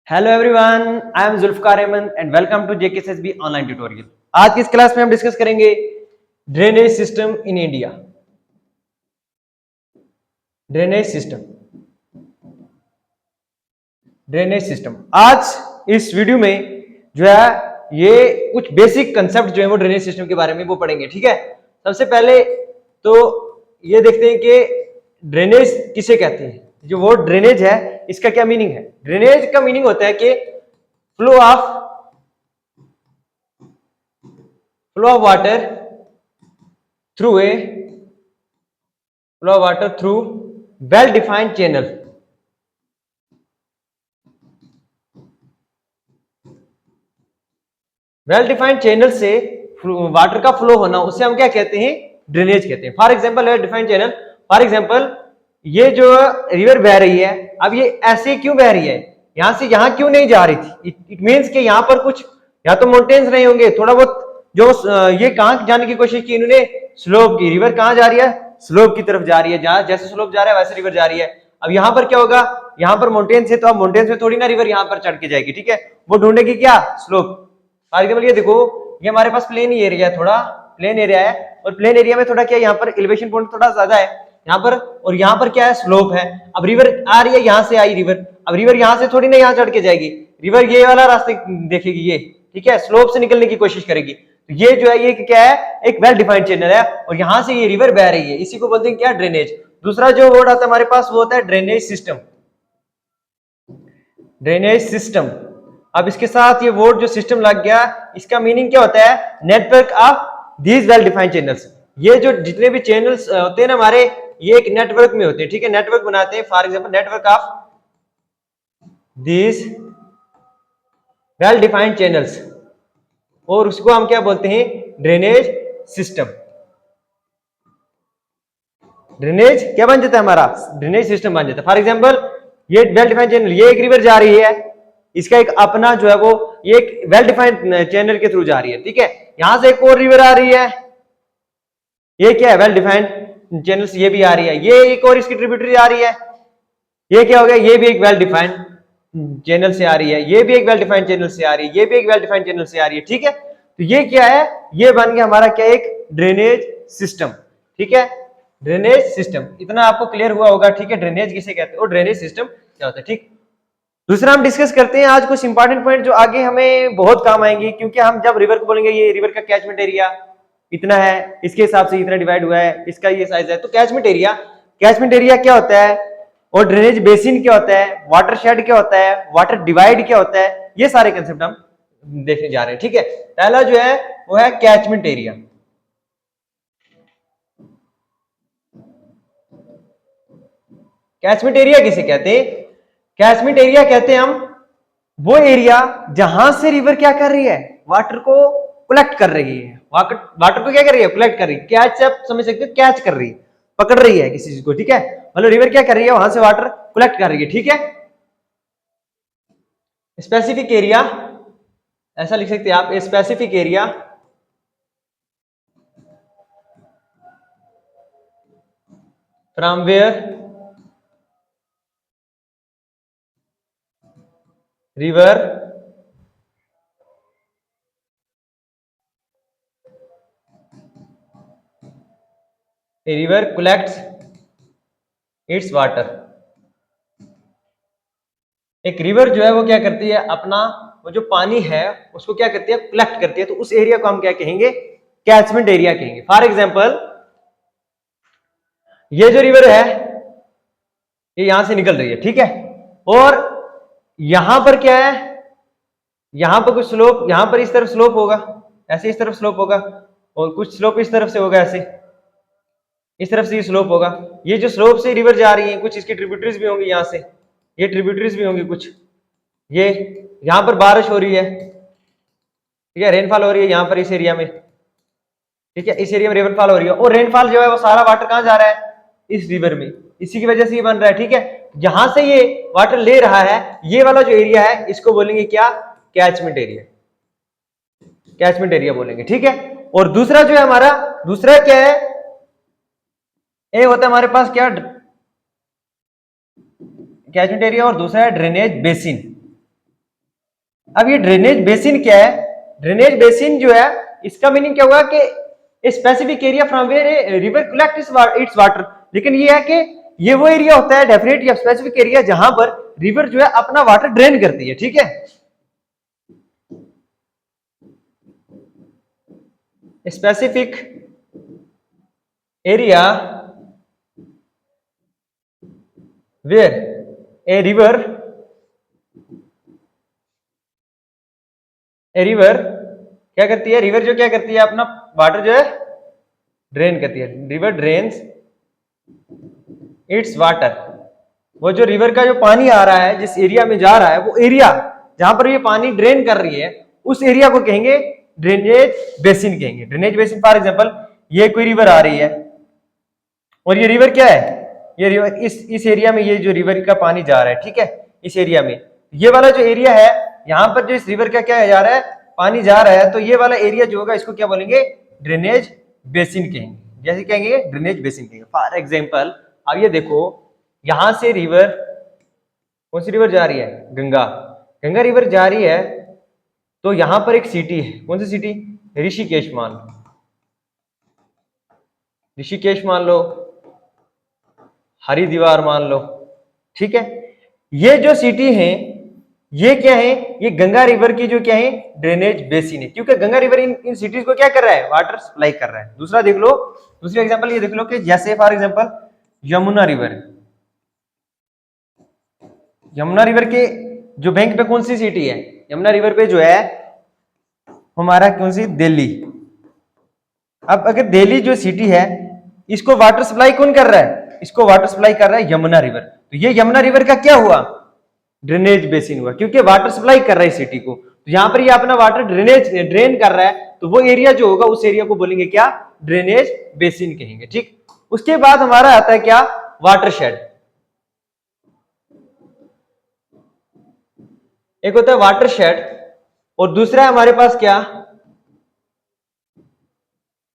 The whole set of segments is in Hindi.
Hello everyone, I am Zulfikar Ahmed and welcome to JKSSB online tutorial. आज की इस क्लास में हम डिस्कस करेंगे drainage system in India. Drainage system आज इस वीडियो में जो है ये कुछ बेसिक कंसेप्ट जो है वो ड्रेनेज सिस्टम के बारे में वो पढ़ेंगे। ठीक है, सबसे पहले तो ये देखते हैं कि ड्रेनेज किसे कहते हैं। जो वर्ड ड्रेनेज है इसका क्या मीनिंग है। ड्रेनेज का मीनिंग होता है कि flow of water through well defined channel. Well defined channel से वाटर का फ्लो होना, उसे हम क्या कहते हैं, ड्रेनेज कहते हैं। For example well defined channel, for example ये जो रिवर बह रही है, अब ये ऐसे क्यों बह रही है, यहां से यहां क्यों नहीं जा रही थी। इट मीन्स कि यहां पर कुछ या तो माउंटेन्स नहीं होंगे, थोड़ा बहुत जो ये कहां जाने की कोशिश की इन्होंने, स्लोप की। रिवर कहां जा रही है, स्लोप की तरफ जा रही है। जहां जैसे स्लोप जा रहा है वैसे रिवर जा रही है। अब यहां पर क्या होगा, यहां पर माउंटेन्स है तो अब माउंटेन्स में थोड़ी ना रिवर यहां पर चढ़ के जाएगी। ठीक है, वो ढूंढेगी क्या, स्लोप। फॉर एग्जाम्पल ये देखो, ये हमारे पास प्लेन एरिया है, थोड़ा प्लेन एरिया है, और प्लेन एरिया में थोड़ा क्या, यहाँ पर एलिवेशन पॉइंट थोड़ा ज्यादा है यहाँ पर, और यहाँ पर क्या है, स्लोप है। अब रिवर आ रही है, यहाँ से आई रिवर, अब रिवर यहाँ से थोड़ी ना यहाँ चढ़ के जाएगी, रिवर ये वाला रास्ते देखेगी ये, ठीक है, स्लोप से निकलने की कोशिश करेगी। तो ये जो है ये क्या है, एक वेल डिफाइंड चैनल है, और यहाँ से ये रिवर बह रही है, इसी को बोलते हैं क्या, ड्रेनेज। दूसरा जो वर्ड आता है हमारे पास वो होता है ड्रेनेज सिस्टम। ड्रेनेज सिस्टम, अब इसके साथ ये वर्ड जो सिस्टम लग गया, इसका मीनिंग क्या होता है, network of these well defined channels. ये जो जितने भी चैनल्स होते हैं ना हमारे, ये एक नेटवर्क में होते हैं। ठीक है, नेटवर्क बनाते हैं। For example network of these well defined channels, और उसको हम क्या बोलते हैं, ड्रेनेज सिस्टम। ड्रेनेज क्या बन जाता है हमारा, ड्रेनेज सिस्टम बन जाता है। फॉर एग्जांपल ये वेल डिफाइंड चैनल, ये एक रिवर जा रही है, इसका एक अपना जो है वो ये एक वेल डिफाइंड चैनल के थ्रू जा रही है। ठीक है, यहां से एक और रिवर आ रही है, ये क्या है, वेल डिफाइंड चैनल से ये भी आ रही है, ये एक और इसकी ट्रिब्यूटरी आ रही है, ये क्या हो गया, ये भी एक वेल डिफाइंड चैनल से आ रही है, ये भी एक वेल डिफाइंड चैनल से आ रही है, ये भी एक वेल डिफाइंड चैनल से आ रही है। ठीक है, तो ये क्या है, ये बन गया हमारा क्या, एक ड्रेनेज सिस्टम। ठीक है, ड्रेनेज सिस्टम, इतना आपको क्लियर हुआ होगा। ठीक है, ड्रेनेज किसे कहते हैं और ड्रेनेज सिस्टम क्या होता है। ठीक, दूसरा हम डिस्कस करते हैं आज कुछ इंपॉर्टेंट पॉइंट जो आगे हमें बहुत काम आएंगे, क्योंकि हम जब रिवर को बोलेंगे ये रिवर का कैचमेंट एरिया इतना है, इसके हिसाब से इतना डिवाइड हुआ है, इसका ये साइज है। तो कैचमेंट एरिया क्या होता है, और ड्रेनेज बेसिन क्या होता है, वाटर शेड क्या होता है, वाटर डिवाइड क्या होता है, ये सारे कंसेप्ट हम देखने जा रहे हैं। ठीक है, पहला जो है वो है कैचमेंट एरिया। कैचमेंट एरिया किसे कहते हैं, कैचमेंट एरिया कहते हैं हम वो एरिया जहां से रिवर क्या कर रही है, वाटर को कलेक्ट कर रही है। वाटर को क्या कर रही है, कलेक्ट कर रही है। कैच आप समझ सकते हो, कैच कर रही है, पकड़ रही है किसी चीज को। ठीक है, मतलब रिवर क्या कर रही है, वहां से वाटर कलेक्ट कर रही है। ठीक है, स्पेसिफिक एरिया, ऐसा लिख सकते हैं आप, specific area from where river collects its water। एक रिवर जो है वो क्या करती है, अपना वो जो पानी है उसको क्या करती है, कलेक्ट करती है। तो उस एरिया को हम क्या कहेंगे, कैचमेंट एरिया कहेंगे। फॉर एग्जांपल ये जो रिवर है ये यहां से निकल रही है, ठीक है, और यहां पर क्या है, यहां पर कुछ स्लोप, यहां पर इस तरफ स्लोप होगा, ऐसे इस तरफ स्लोप होगा, और कुछ स्लोप इस तरफ से होगा, ऐसे इस तरफ से ये स्लोप होगा। ये जो स्लोप से रिवर जा रही है, कुछ इसकी ट्रिब्यूटरीज भी होंगी, यहां से ये ट्रिब्यूटरीज भी होंगी कुछ, ये यहां पर बारिश हो रही है, ठीक है, रेनफॉल हो रही है यहां पर इस एरिया में। ठीक है, इस एरिया में रेनफॉल हो रही है, और रेनफॉल जो है वो सारा वाटर कहां जा रहा है, इस रिवर में, इसी की वजह से ये बन रहा है। ठीक है, जहां से ये वाटर ले रहा है, ये वाला जो एरिया है इसको बोलेंगे क्या, कैचमेंट एरिया, कैचमेंट एरिया बोलेंगे। ठीक है, और दूसरा जो है हमारा, दूसरा क्या है, ये होता है हमारे पास क्या, कैचमेंट एरिया, और दूसरा है ड्रेनेज बेसिन। अब ये ड्रेनेज बेसिन क्या है? ड्रेनेज बेसिन जो है इसका मीनिंग क्या हुआ कि specific area from where river collect its water. लेकिन ये है कि ये वो एरिया होता है डेफिनेट या स्पेसिफिक एरिया जहां पर रिवर जो है अपना वाटर ड्रेन करती है, ठीक है। Specific area where a river क्या करती है? रिवर जो क्या करती है अपना वाटर जो है ड्रेन करती है। River drains it's water. वो जो रिवर का जो पानी आ रहा है जिस एरिया में जा रहा है वो एरिया जहां पर ये पानी ड्रेन कर रही है उस एरिया को कहेंगे ड्रेनेज बेसिन कहेंगे। ड्रेनेज बेसिन फॉर एग्जांपल ये कोई रिवर आ रही है और ये रिवर क्या है? ये रिवर इस एरिया में ये जो रिवर का पानी जा रहा है, ठीक है, इस एरिया में ये वाला जो एरिया है यहां पर जो इस रिवर का क्या जा रहा है? पानी जा रहा है। तो ये वाला एरिया जो होगा इसको क्या बोलेंगे? ड्रेनेज बेसिन कहेंगे। जैसे कहेंगे ड्रेनेज बेसिन कहेंगे। फॉर एग्जांपल अब ये देखो यहां से रिवर, कौन सी रिवर जा रही है? गंगा। गंगा रिवर जा रही है तो यहां पर एक सिटी है, कौन सी सिटी? ऋषिकेश मान लो, ऋषिकेश मान लो, हरिद्वार मान लो, ठीक है। ये जो सिटी है ये क्या है? ये गंगा रिवर की जो क्या है? ड्रेनेज बेसिन है, क्योंकि गंगा रिवर इन सिटीज को क्या कर रहा है? वाटर सप्लाई कर रहा है। दूसरा देख लो, दूसरी एग्जांपल ये देख लो कि जैसे for example Yamuna river, Yamuna river के जो बैंक पे कौन सी सिटी है? यमुना रिवर पे जो है हमारा कौन सी? दिल्ली। अब अगर दिल्ली जो सिटी है इसको वाटर सप्लाई कौन कर रहा है? इसको वाटर सप्लाई कर रहा है यमुना रिवर। तो ये यमुना रिवर का क्या हुआ? ड्रेनेज बेसिन हुआ, क्योंकि वाटर सप्लाई कर रहा है सिटी को। तो यहां पर ये अपना वाटर ड्रेन कर रहा है तो वो एरिया जो होगा उस एरिया को बोलेंगे क्या? ड्रेनेज बेसिन कहेंगे, ठीक। उसके बाद हमारा आता है क्या? वाटरशेड। एक होता है वाटरशेड और दूसरा है हमारे पास क्या?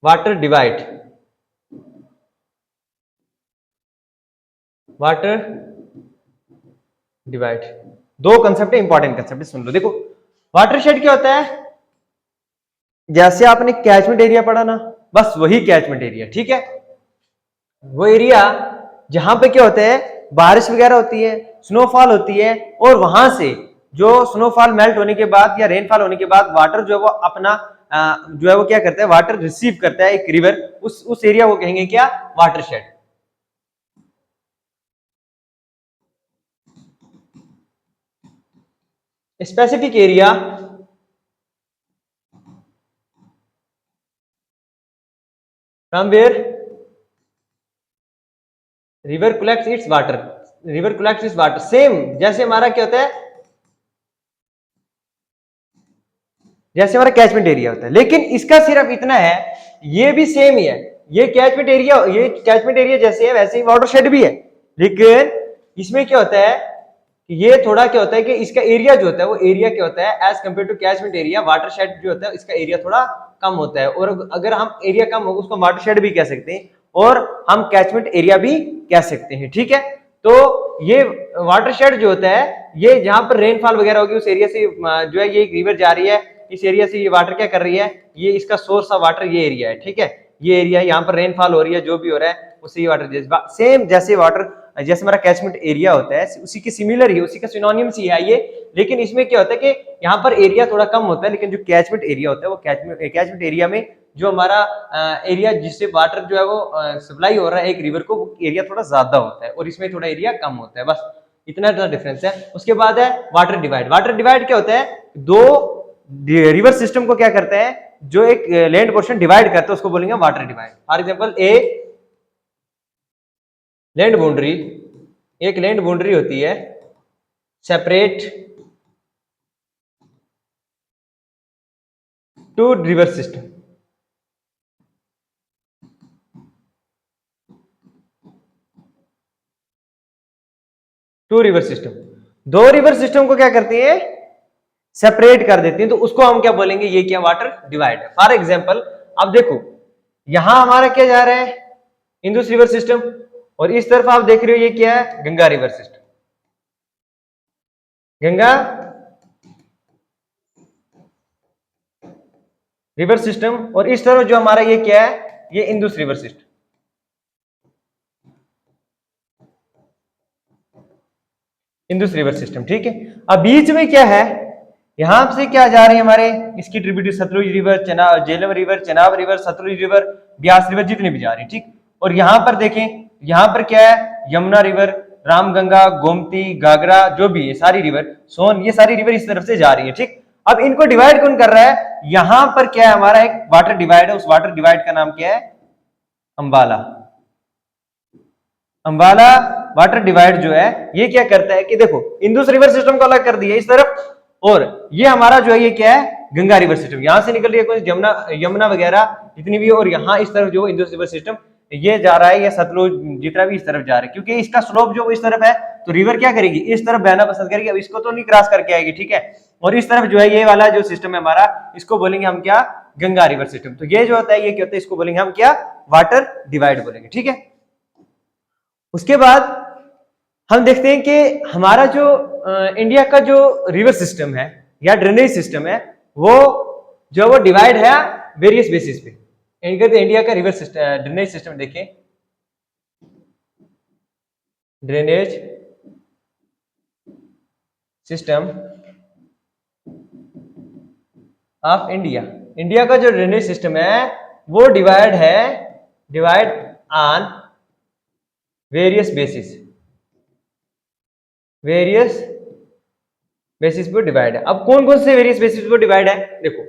Water divide. वाटर डिवाइड दो कंसेप्ट है, इंपॉर्टेंट कंसेप्ट, सुन लो। देखो वाटरशेड क्या होता है? जैसे आपने कैचमेंट एरिया पढ़ा ना, बस वही कैचमेंट एरिया, ठीक है। वो एरिया जहां पे क्या होता है? बारिश वगैरह होती है, स्नोफॉल होती है और वहां से जो स्नोफॉल मेल्ट होने के बाद या रेनफॉल होने के बाद वाटर जो है वो अपना जो है वो क्या करता है? वाटर रिसीव करता है एक रिवर, उस एरिया को कहेंगे क्या? Watershed. Specific area from where river collects its water, river collects its water. Same जैसे हमारा क्या होता है? जैसे हमारा कैचमेंट एरिया होता है, लेकिन इसका सिर्फ इतना है, ये भी सेम ही है। ये कैचमेंट एरिया जैसे है वैसे ही वाटरशेड भी है, लेकिन इसमें क्या होता है कि ये थोड़ा क्या होता है कि इसका एरिया जो होता है वो एरिया क्या होता है as compare to catchment area. Watershed जो होता है इसका एरिया थोड़ा कम होता है, और अगर हम एरिया कम होगा उसको वाटरशेड भी कह सकते हैं और हम कैचमेंट एरिया भी कह सकते हैं, ठीक है। तो ये वाटरशेड जो होता है ये जहां पर रेनफॉल वगैरह होगी उस एरिया से जो है ये रिवर जा रही है, इस एरिया से ये वाटर क्या कर रही है? ये इसका सोर्स ऑफ वाटर ये एरिया है, ठीक है। ये एरिया यहाँ पर रेनफॉल हो रही है, जो भी हो रहा है उससे ये वाटर सेम जैसे वाटर जैसे हमारा कैचमेंट एरिया होता है उसी के सिमिलर ही, उसी का सिनोनिम्स ही है ये। लेकिन इसमें क्या होता है कि यहाँ पर एरिया थोड़ा कम होता है, लेकिन जो कैचमेंट एरिया होता है वो कैचमेंट एरिया में जो हमारा एरिया जिससे वाटर जो है वो सप्लाई हो रहा है एक रिवर को, वो एरिया थोड़ा ज्यादा होता है और इसमें थोड़ा एरिया कम होता है, बस इतना डिफरेंस है। उसके बाद है वाटर डिवाइड। वाटर डिवाइड क्या होता है? दो रिवर सिस्टम को क्या करता है? जो एक लैंड पोर्शन डिवाइड करता है उसको बोलेंगे water divide. For example land boundary, एक लैंड बाउंड्री होती है separate two river system. Two river system, दो रिवर सिस्टम को क्या करती है? सेपरेट कर देती हैं, तो उसको हम क्या बोलेंगे? ये क्या? वाटर डिवाइड है। फॉर एग्जांपल अब देखो यहां हमारा क्या जा रहा है? इंदुस रिवर सिस्टम, और इस तरफ आप देख रहे हो ये क्या है? Ganga river system. Ganga river system, और इस तरफ जो हमारा ये क्या है, ये Indus river system. Indus river system, ठीक है। अब बीच में क्या है, यहां से क्या जा रही है हमारे, इसकी tributary Sutlej river, Jhelum river, Chenab river, Sutlej river, Beas river, जितने भी जा रही है, ठीक। और यहां पर देखें, यहां पर क्या है, यमुना रिवर, रामगंगा, गोमती, घाघरा, जो भी है सारी रिवर, सोन, ये सारी रिवर इस तरफ से जा रही है, ठीक। अब इनको डिवाइड कौन कर रहा है, यहां पर क्या है, हमारा एक वाटर डिवाइड है, उस वाटर डिवाइड का नाम क्या है, अंबाला। अंबाला वाटर डिवाइड जो है, ये क्या करता है कि देखो, इंडस रिवर सिस्टम को अलग कर दिया इस तरफ, और ये हमारा जो है ये क्या है, गंगा रिवर सिस्टम, यहां से निकल रही है कोई यमुना वगैरह जितनी भी, और यहाँ इस तरफ जो इंडस रिवर सिस्टम ये जा रहा है, ये सतलुज जितना भी इस तरफ जा रहा है, क्योंकि इसका स्लोप जो इस तरफ है, तो रिवर क्या करेगी, इस तरफ बहना पसंद करेगी, अब इसको तो नहीं क्रॉस करके आएगी, ठीक है। और इस तरफ जो है ये वाला जो सिस्टम है हमारा, इसको बोलेंगे हम क्या, गंगा रिवर सिस्टम। तो ये जो होता है, ये क्या होता है, इसको बोलेंगे हम क्या, वाटर डिवाइड बोलेंगे, ठीक है। उसके बाद हम देखते हैं कि हमारा जो इंडिया का जो रिवर सिस्टम है या ड्रेनेज सिस्टम है, वो डिवाइड है वेरियस बेसिस पे। इंडिया का रिवर सिस्टम, ड्रेनेज सिस्टम देखें, drainage system of India, India का जो ड्रेनेज सिस्टम है वो डिवाइड ऑन वेरियस बेसिस पे डिवाइड है। अब कौन कौन से वेरियस बेसिस पे डिवाइड है, देखो,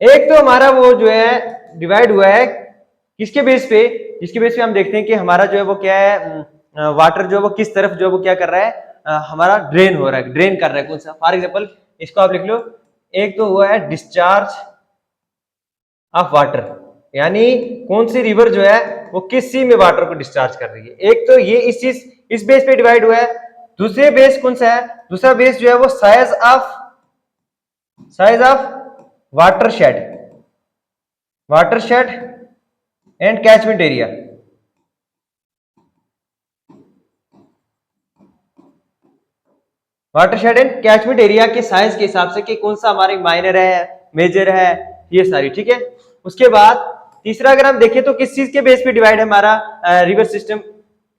एक तो हमारा वो जो है डिवाइड हुआ है किसके बेस पे, जिसके बेस पे हम देखते हैं कि हमारा जो है वो क्या है, वाटर जो है वो किस तरफ जो है वो क्या कर रहा है, हमारा ड्रेन हो रहा है, ड्रेन कर रहा है कौन सा। फॉर एग्जांपल इसको आप लिख लो, एक तो हुआ है डिस्चार्ज ऑफ वाटर, यानी कौन सी रिवर जो है वो किस सी में वाटर को डिस्चार्ज कर रही है, एक तो ये इस बेस पे डिवाइड हुआ है। दूसरे बेस कौन सा है, दूसरा बेस जो है वो size of watershed and catchment area. Watershed and catchment area के साइज के हिसाब से कि कौन सा हमारे माइनर है, मेजर है, ये सारी, ठीक है। उसके बाद तीसरा अगर हम देखें तो किस चीज के बेस पे डिवाइड है हमारा रिवर सिस्टम,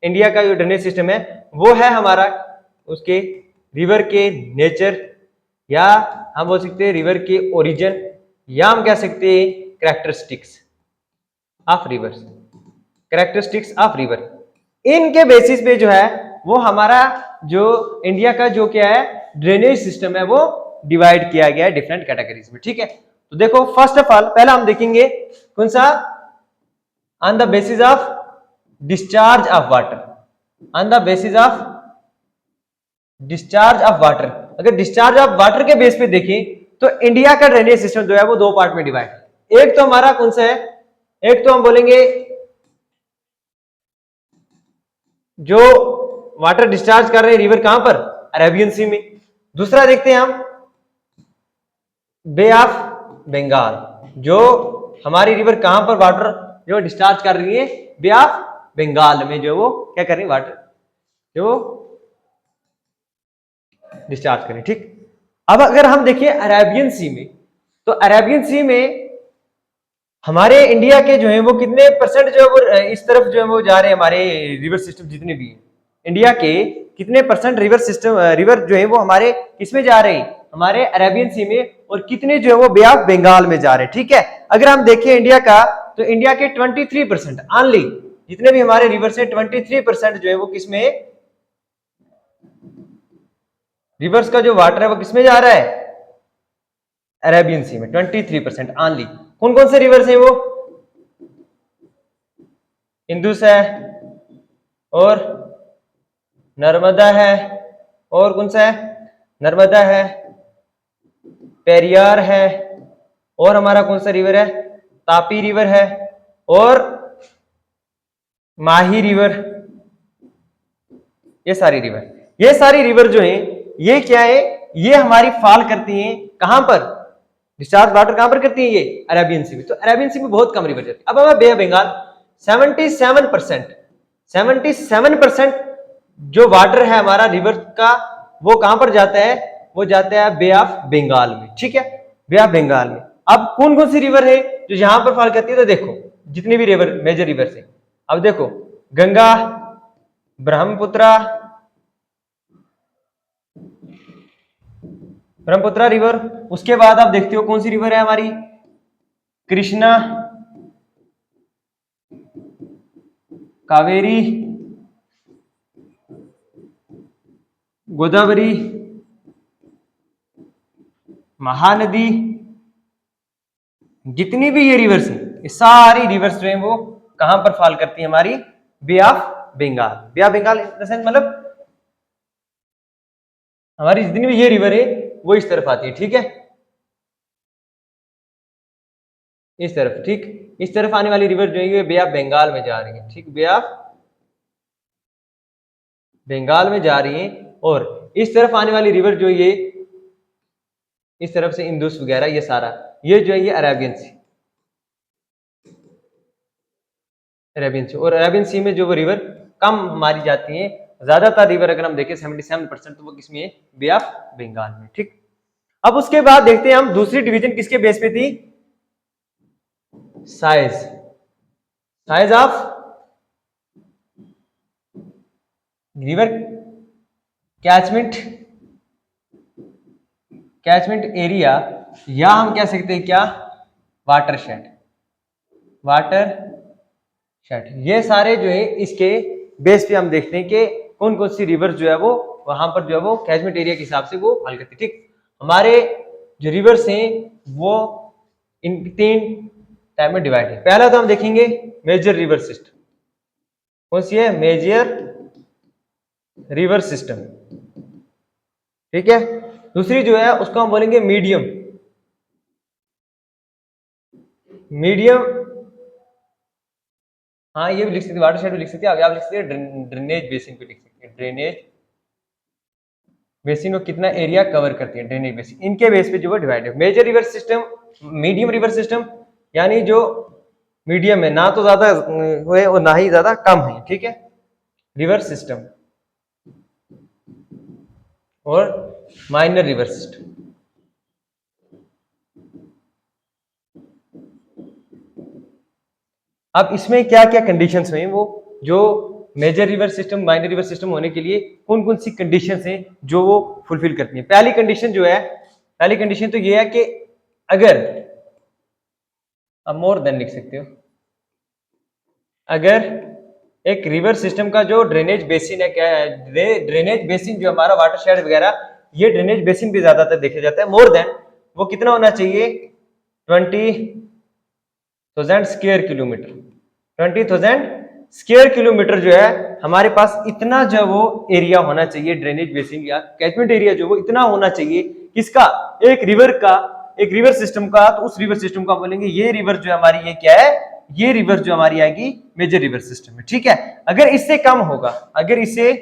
इंडिया का जो ड्रेनेज सिस्टम है वो है हमारा उसके रिवर के नेचर, या हम बोल सकते हैं रिवर के ओरिजिन, या हम कह सकते हैं कैरेक्टरिस्टिक्स ऑफ रिवर। इनके बेसिस पे जो है वो हमारा जो इंडिया का जो क्या है ड्रेनेज सिस्टम है वो डिवाइड किया गया है डिफरेंट कैटेगरीज में, ठीक है। तो देखो, फर्स्ट ऑफ ऑल पहला हम देखेंगे कौन सा, on the basis of discharge of water, on the basis of discharge of water. अगर डिस्चार्ज ऑफ वाटर के बेस पे देखें तो इंडिया का ड्रेनेज सिस्टम जो है वो दो पार्ट में डिवाइड है। एक तो हमारा कौन सा है, एक तो हम बोलेंगे जो वाटर डिस्चार्ज कर रहे हैं रिवर कहां पर, अरेबियन सी में। दूसरा देखते हैं हम बे ऑफ बंगाल, जो हमारी रिवर कहां पर वाटर जो डिस्चार्ज कर रही है, बे ऑफ बंगाल में जो वो क्या कर रही है, वाटर जो डिस्चार्ज करें, ठीक। अब अगर हम देखें अरेबियन सी में, तो अरेबियन सी में हमारे इंडिया के जो है वो कितने परसेंट जो है वो इस तरफ जो है वो जा रहे हैं, हमारे रिवर सिस्टम जितने भी हैं इंडिया के, कितने परसेंट रिवर जो है वो हमारे किसमें जा रहे हैं, हमारे अरेबियन सी में, और कितने जो है वो बे ऑफ बंगाल में जा रहे हैं, ठीक है। अगर हम देखें इंडिया का, तो इंडिया के 23% ऑनली, जितने भी हमारे रिवर से 23% जो है वो किसमें, रिवर्स का जो वाटर है वो किसमें जा रहा है, अरेबियन सी में, 23% ऑनली। कौन कौन से रिवर्स है वो, इंदुस है, और नर्मदा है, और कौन सा है, नर्मदा है, पेरियार है, और हमारा कौन सा रिवर है, तापी रिवर है, और माही रिवर। ये सारी रिवर जो है ये क्या है, ये हमारी फॉल करती हैं कहां पर, डिस्चार्ज वाटर कहां पर करती है, ये अरेबियन सी में। तो अरेबियन सी में बहुत कम रिवर जाती है। अब हमें बे ऑफ बंगाल 77% जो वाटर है हमारा रिवर का वो कहां पर जाता है, वो जाता है बे ऑफ बंगाल में, ठीक है, बे ऑफ बंगाल में। अब कौन कौन सी रिवर है जो यहां पर फॉल करती है, तो देखो जितनी भी रिवर, मेजर रिवर है, अब देखो गंगा, ब्रह्मपुत्रा, ब्रह्मपुत्रा रिवर। उसके बाद आप देखते हो कौन सी रिवर है हमारी, कृष्णा, कावेरी, गोदावरी, महानदी। जितनी भी ये रिवर्स है, ये सारी रिवर्स जो है वो कहां पर फॉल करती है, हमारी bay of Bengal. Bay of Bengal in the sense मतलब हमारी जितनी भी ये रिवर है वो इस तरफ आती है, ठीक है, इस तरफ, ठीक, इस तरफ आने वाली रिवर जो है ये बे ऑफ बंगाल में जा रही है, ठीक, बे ऑफ बंगाल में जा रही है। और इस तरफ आने वाली रिवर जो ये इस तरफ से इंदुस वगैरह ये सारा, ये जो है ये अरेबियन सी, अरेबियन सी। और अरेबियन सी में जो वो रिवर कम हमारी जाती है, ज्यादातर रिवर अगर हम देखें 77% तो वो किसमें है, बे ऑफ बंगाल में, ठीक। अब उसके बाद देखते हैं हम दूसरी डिवीजन किसके बेस पे थी, size, size of river, catchment, catchment area, या हम कह सकते हैं क्या, वाटर शेड, वाटर शेड। ये सारे जो है इसके बेस पे हम देखते हैं कि कौन कौन सी रिवर जो है वो वहां पर जो है वो कैचमेंट एरिया के हिसाब से वो हल करती है, ठीक। हमारे जो रिवर्स हैं वो इन 3 टाइप में डिवाइड है। पहला तो हम देखेंगे मेजर रिवर सिस्टम, कौन सी है, मेजर रिवर सिस्टम, ठीक है। दूसरी जो है उसको हम बोलेंगे मीडियम, मीडियम, हाँ ये भी लिख सकते हैं, वाटर शेड भी लिख सकते हैं, आगे आप लिख सकते हैं ड्रेनेज बेसिन भी लिख सकते हैं, ड्रेनेज बेसिन वो कितना एरिया कवर करती है, ड्रेनेज बेसिन, इनके बेस पे जो है डिवाइड है। Major river system, medium river system, यानी जो मीडियम है, ना तो ज्यादा है और ना ही ज्यादा कम है, ठीक है, रिवर सिस्टम। और माइनर रिवर सिस्टम, अब इसमें क्या क्या कंडीशंस हैं, वो जो major river system, minor river system होने के लिए कौन कौन सी कंडीशंस हैं जो वो फुलफिल करती हैं। पहली कंडीशन जो है, पहली कंडीशन तो ये है कि अगर, अब मोर देन लिख सकते हो, अगर एक रिवर सिस्टम का जो ड्रेनेज बेसिन है, क्या है, ड्रेनेज बेसिन जो हमारा वाटर शेड वगैरह, ये ड्रेनेज बेसिन भी ज्यादातर देखा जाता है, मोर देन वो कितना होना चाहिए, 20,000 स्क्वायर किलोमीटर, 20,000 स्क्वायर किलोमीटर जो है हमारे पास, इतना जो वो एरिया होना चाहिए ड्रेनेज बेसिन या कैचमेंट एरिया जो वो इतना होना चाहिए, किसका, एक रिवर का, एक रिवर सिस्टम का। तो उस रिवर सिस्टम का बोलेंगे ये रिवर जो हमारी ये क्या है, ये रिवर जो हमारी आएगी मेजर रिवर सिस्टम में, ठीक है। अगर इससे कम होगा, अगर इससे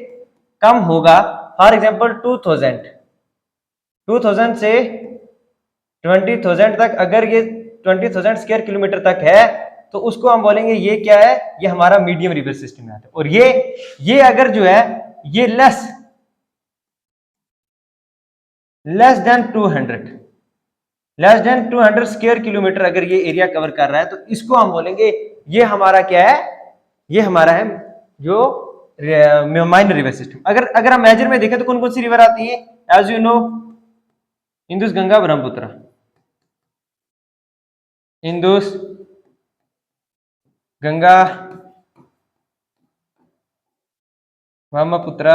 कम होगा, फॉर एग्जाम्पल 2000 से 20,000 तक, अगर ये 20,000 स्क्वायर किलोमीटर तक है, तो उसको हम बोलेंगे ये क्या है, ये हमारा मीडियम रिवर सिस्टम में आता है। और ये अगर जो है ये लेस देन 200 स्क्वायर किलोमीटर अगर ये एरिया कवर कर रहा है, तो इसको हम बोलेंगे ये हमारा क्या है, ये हमारा है जो माइनर रिवर सिस्टम। अगर हम मेजर में देखें तो कौन कौन सी रिवर आती है, as you know, Indus, Ganga, Brahmaputra, Indus, Ganga, Brahmaputra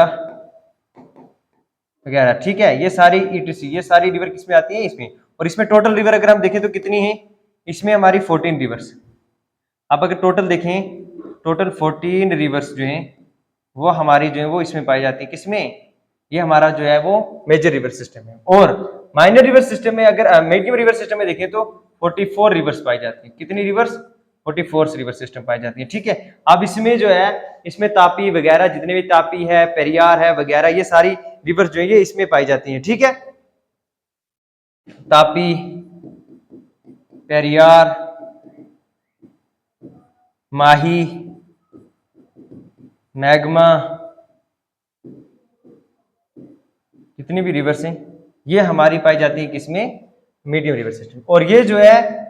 वगैरह, ठीक है। ये सारी ईटीसी, ये सारी रिवर किसमें आती है, इसमें। और इसमें टोटल रिवर अगर हम देखें तो कितनी है, इसमें हमारी 14 रिवर्स। आप अगर टोटल देखें, टोटल 14 रिवर्स जो हैं वो हमारी जो है वो इसमें पाई जाती है, किसमें, ये हमारा जो है वो मेजर रिवर सिस्टम है। और माइनर रिवर सिस्टम में, अगर मीडियम रिवर सिस्टम में देखें तो 44 रिवर्स पाई जाती है, कितनी रिवर्स, 44 रिवर सिस्टम पाई जाती है, ठीक है। अब इसमें जो है, इसमें तापी वगैरह जितने भी, तापी है, पेरियार है वगैरह, ये सारी रिवर जो है ये इसमें पाई जाती हैं, ठीक है। तापी, पेरियार, माही, मैग्मा, जितनी भी रिवर्स हैं ये हमारी पाई जाती है किसमें, मीडियम रिवर सिस्टम। और ये जो है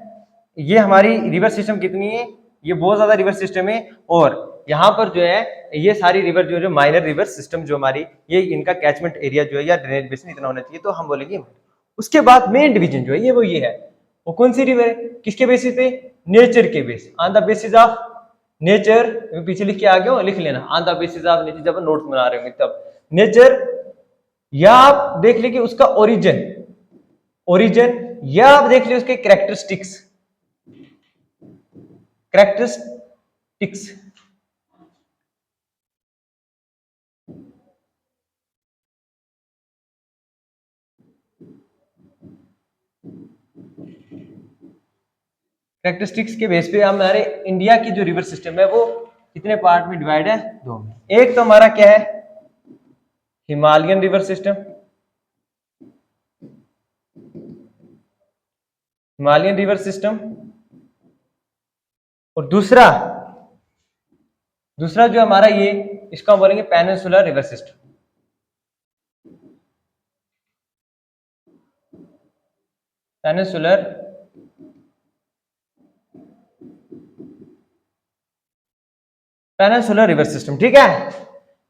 ये हमारी रिवर सिस्टम कितनी है, ये बहुत ज्यादा रिवर सिस्टम है। और यहाँ पर जो है ये सारी रिवर जो माइनर रिवर सिस्टम जो हमारी, ये इनका कैचमेंट एरिया जो है या ड्रेनेज बेसिन इतना होना चाहिए, तो हम बोलेंगे। उसके बाद मेन डिवीजन जो है ये है, वो कौन सी रिवर है, किसके बेसिस पे, नेचर के basis, on the basis of nature. पीछे लिख के आ गया, लिख लेना, on the basis of nature, जब नोट्स बना रहे होंगे तब नेचर, या आप देख लीजिए उसका ओरिजिन, या आप देख लीजिए उसके कैरेक्टरिस्टिक्स। कैरेक्टरिस्टिक्स के बेस पे हमारे इंडिया की जो रिवर सिस्टम है वो कितने पार्ट में डिवाइड है, दो में। एक तो हमारा क्या है, Himalayan river system, Himalayan river system, और दूसरा जो हमारा ये, इसको हम बोलेंगे peninsular river system. Peninsular river system, ठीक है।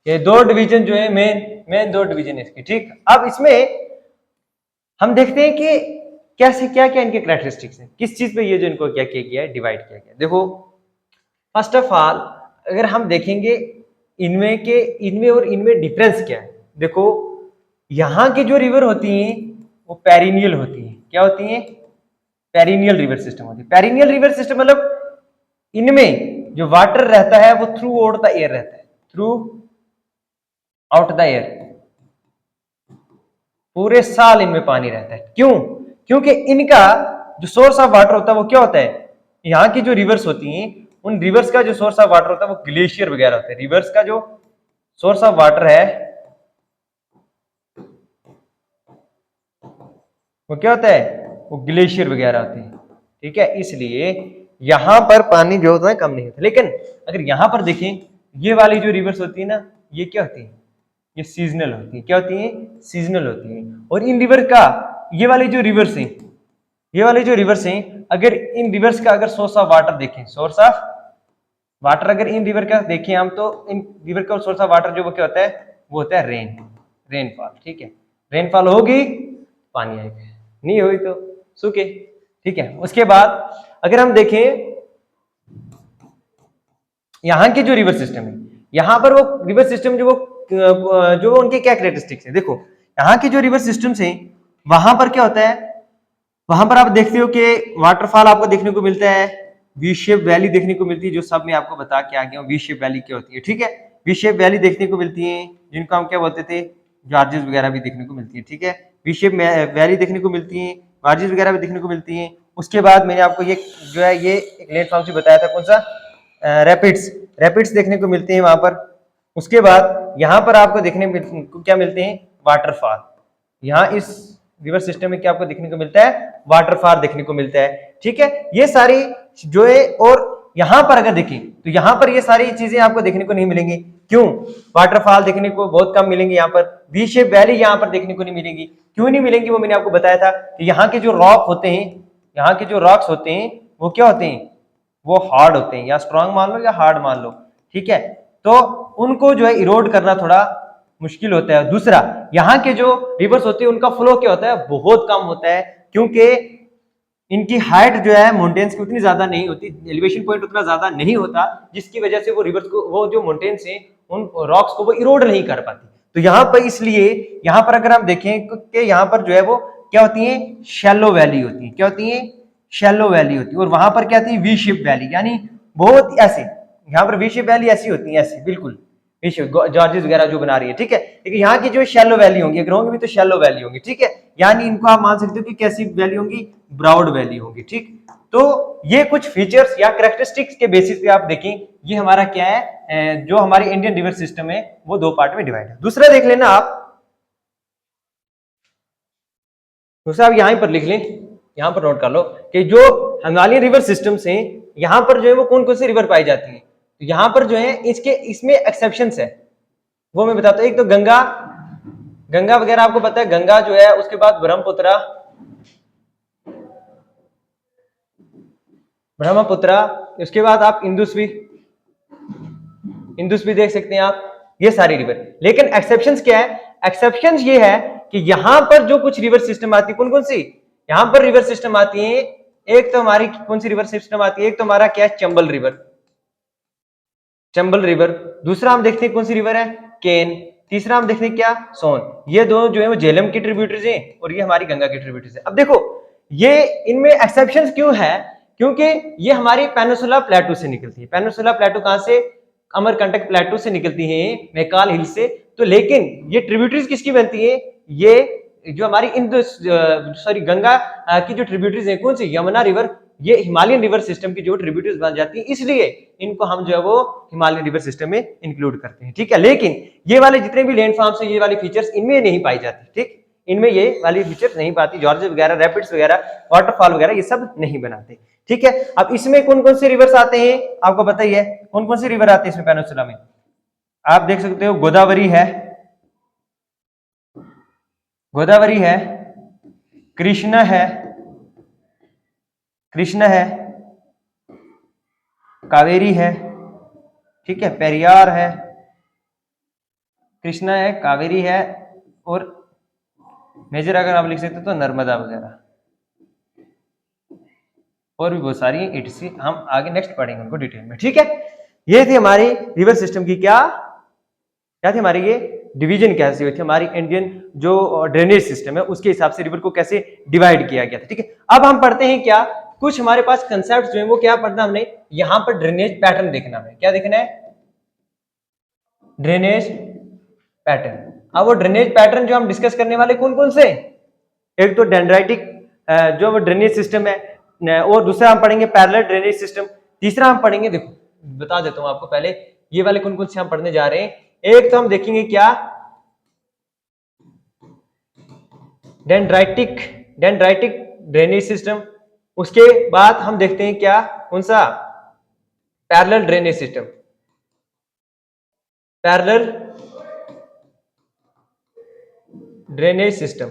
ये दो डिवीजन जो है मेन दो डिवीजन है इसकी, ठीक। अब इसमें हम देखते हैं कि कैसे क्या क्या इनके कैरेक्टरिस्टिक्स हैं, किस चीज पे ये जो इनको क्या किया गया है, डिवाइड किया गया है। देखो फर्स्ट ऑफ ऑल अगर हम देखेंगे इनमें और इनमें डिफरेंस क्या है। देखो यहाँ की जो रिवर होती हैं वो पेरिनियल होती हैं। क्या होती हैं, पेरिनियल रिवर सिस्टम होती है। पेरिनियल रिवर सिस्टम मतलब इनमें जो वाटर रहता है वो थ्रू आउट द एयर रहता है, थ्रू आउट द एयर, पूरे साल इनमें पानी रहता है। क्यों, क्योंकि इनका जो सोर्स ऑफ वाटर होता है वो क्या होता है, यहाँ की जो रिवर्स होती हैं उन रिवर्स का जो सोर्स ऑफ वाटर होता है वो ग्लेशियर वगैरह होते हैं। रिवर्स का जो सोर्स ऑफ वाटर है वो क्या होता है, वो ग्लेशियर वगैरह होते हैं, ठीक है। इसलिए यहां पर पानी जो होता है कम नहीं होता। लेकिन अगर यहां पर देखें ये वाली जो रिवर्स होती है ना, ये क्या होती है, ये सीजनल होती है। क्या होती है, सीजनल होती है। और इन रिवर का ये वाली जो रिवर्स है, ये वाली जो रिवर्स हैं, अगर इन रिवर्स का अगर सोर्स ऑफ वाटर देखें, सोर्स ऑफ वाटर अगर इन रिवर का देखें हम, तो इन रिवर का सोर्स ऑफ वाटर जो वो क्या होता है, वो होता है रेनफॉल, ठीक है। रेनफॉल होगी पानी आएगा, नहीं हुई तो सूखे, ठीक है। उसके बाद अगर हम देखें यहां के जो रिवर सिस्टम है, यहां पर वो रिवर सिस्टम जो उनके क्या कैरेक्टरिस्टिक्स है, देखो यहाँ के जो रिवर सिस्टम्स हैं वहां पर क्या होता है, वहां पर आप देखते हो कि वाटरफॉल आपको देखने को मिलता है, वी शेप वैली देखने को मिलती है, जो सब मैं आपको बता के आ गया हूँ वी शेप वैली क्या होती है, ठीक है। वी शेप वैली देखने को मिलती है, जिनको हम क्या बोलते थे, जॉर्जेस वगैरह भी देखने को मिलती है, ठीक है। वी शेप वैली देखने को मिलती है, जॉर्जेस वगैरह भी देखने को मिलती है। उसके बाद मैंने आपको ये जो है ये एक प्लेटफॉर्म से बताया था, कौन सा, रैपिड्स देखने को मिलते हैं वहां पर। उसके बाद यहाँ पर आपको देखने को क्या मिलते हैं, वाटरफॉल। यहाँ इस रिवर सिस्टम में क्या आपको देखने को मिलता है, वाटरफॉल देखने को मिलता है, ठीक है। ये सारी जो है, और यहां पर अगर देखें तो यहां पर ये सारी चीजें आपको देखने को नहीं मिलेंगी। क्यों, वाटरफॉल देखने को बहुत कम मिलेंगे यहाँ पर, वी शेप वैली यहाँ पर देखने को नहीं मिलेंगी। क्यों नहीं मिलेंगी, वो मैंने आपको बताया था कि यहाँ के जो रॉक होते हैं, यहाँ के जो रॉक्स होते हैं वो क्या होते हैं, वो हार्ड होते हैं, या स्ट्रांग मान लो या हार्ड मान लो, ठीक है। तो उनको जो है इरोड करना थोड़ा मुश्किल होता है। दूसरा, यहाँ के जो रिवर्स होते हैं उनका फ्लो क्या होता है, बहुत कम होता है, क्योंकि इनकी हाइट जो है माउंटेन्स की उतनी ज्यादा नहीं होती, एलिवेशन पॉइंट उतना ज्यादा नहीं होता, जिसकी वजह से वो रिवर्स को, वो जो माउंटेन्स हैं उन रॉक्स को वो इरोड नहीं कर पाती। तो यहाँ पर इसलिए यहाँ पर अगर हम देखें कि यहाँ पर जो है वो क्या होती है, शैलो वैली होती है। क्या होती है, शैलो वैली होती है। और वहां पर क्या होती है, वी शेप वैली, यानी बहुत ऐसे, यहाँ पर वी शेप वैली ऐसी होती है, ऐसी बिल्कुल जॉर्जेस वगैरह जो बना रही है, ठीक है। लेकिन यहाँ की जो शैलो वैली होंगी, अगर होंगी भी तो शैलो वैली होंगी, ठीक है। यानी इनको आप मान सकते हो कि कैसी वैली होंगी, ब्रॉड वैली होंगी, ठीक। तो ये कुछ फीचर्स या कैरेक्टरिस्टिक्स के बेसिस पे आप देखें, ये हमारा क्या है, जो हमारी इंडियन रिवर सिस्टम है वो दो पार्ट में डिवाइड है। दूसरा देख लेना आप, दूसरा आप यहां पर लिख लें, यहां पर नोट कर लो कि जो हिमालयन रिवर सिस्टम्स हैं यहां पर जो है वो कौन कौन सी रिवर पाई जाती है। तो यहां पर जो है इसमें एक्सेप्शंस है, वो मैं बताता हूं। एक तो गंगा वगैरह आपको पता है, गंगा जो है, उसके बाद ब्रह्मपुत्र, ब्रह्मपुत्रा, उसके बाद आप इंदुस भी देख सकते हैं आप, ये सारी रिवर। लेकिन एक्सेप्शंस क्या है? एक्सेप्शंस ये है कि यहां पर जो कुछ रिवर सिस्टम आती है, कौन कौन सी यहां पर रिवर सिस्टम आती है? एक तो हमारी कौन सी रिवर सिस्टम आती है? एक तो हमारा क्या है? चंबल रिवर। दूसरा हम देखते हैं कौन सी रिवर है? केन। तीसरा हम देखते हैं क्या? सोन। ये दोनों जो है वो झेलम की ट्रिब्यूटरीज हैं और ये हमारी गंगा की ट्रिब्यूटरीज है। अब देखो ये इनमें एक्सेप्शंस क्यों है? क्योंकि ये हमारी पेनिनसुला प्लेटू से निकलती है। पेनिनसुला प्लेटू कहां से? अमरकंटक प्लेटू से निकलती है, मैकाल हिल से। तो लेकिन ये ट्रिब्यूटरीज किसकी बनती है? ये जो हमारी गंगा की जो ट्रिब्यूटरीज है, कौन सी? यमुना रिवर। ये हिमालयन रिवर सिस्टम की जो ट्रिब्यूटरीज बन जाती है, इसलिए इनको हम जो है वो हिमालयन रिवर सिस्टम में इंक्लूड करते हैं, ठीक है। लेकिन ये वाले जितने भी लैंडफॉर्म्स हैं, ये वाली फीचर्स इनमें नहीं पाई जाती, ठीक, इनमें ये वाली फीचर नहीं पाती। जॉर्ज वगैरह, रैपिड्स वगैरह, वाटरफॉल वगैरह ये सब नहीं बनाते, ठीक है। अब इसमें कौन कौन से रिवर्स आते हैं आपको पता ही है। कौन कौन से रिवर आते हैं इसमें पेनिनसुला में? आप देख सकते हो गोदावरी है, कृष्णा है, कावेरी है, ठीक है, पेरियार है, कृष्णा है, कावेरी है, और मेजर अगर आप लिख सकते तो नर्मदा वगैरह, और भी बहुत सारी इटसी, हम आगे नेक्स्ट पढ़ेंगे उनको डिटेल में, ठीक है। ये थी हमारी रिवर सिस्टम की क्या थी हमारी ये डिवीजन कैसे हुई थी, हमारी इंडियन जो ड्रेनेज सिस्टम है उसके हिसाब से रिवर को कैसे डिवाइड किया गया था, ठीक है। अब हम पढ़ते हैं क्या, कुछ हमारे पास कंसेप्ट जो है वो क्या पढ़ना हमने, यहां पर ड्रेनेज पैटर्न देखना है। क्या देखना है? Drainage pattern. अब वो ड्रेनेज पैटर्न जो हम डिस्कस करने वाले कौन कौन से? एक तो डेंड्राइटिक जो ड्रेनेज सिस्टम है, और दूसरा हम पढ़ेंगे पैरेलल ड्रेनेज सिस्टम। तीसरा हम पढ़ेंगे, देखो बता देता हूं आपको पहले, ये वाले कौन कौन से हम पढ़ने जा रहे हैं। एक तो हम देखेंगे क्या? Dendritic drainage system. उसके बाद हम देखते हैं क्या, कौन सा? Parallel drainage system. Parallel drainage system,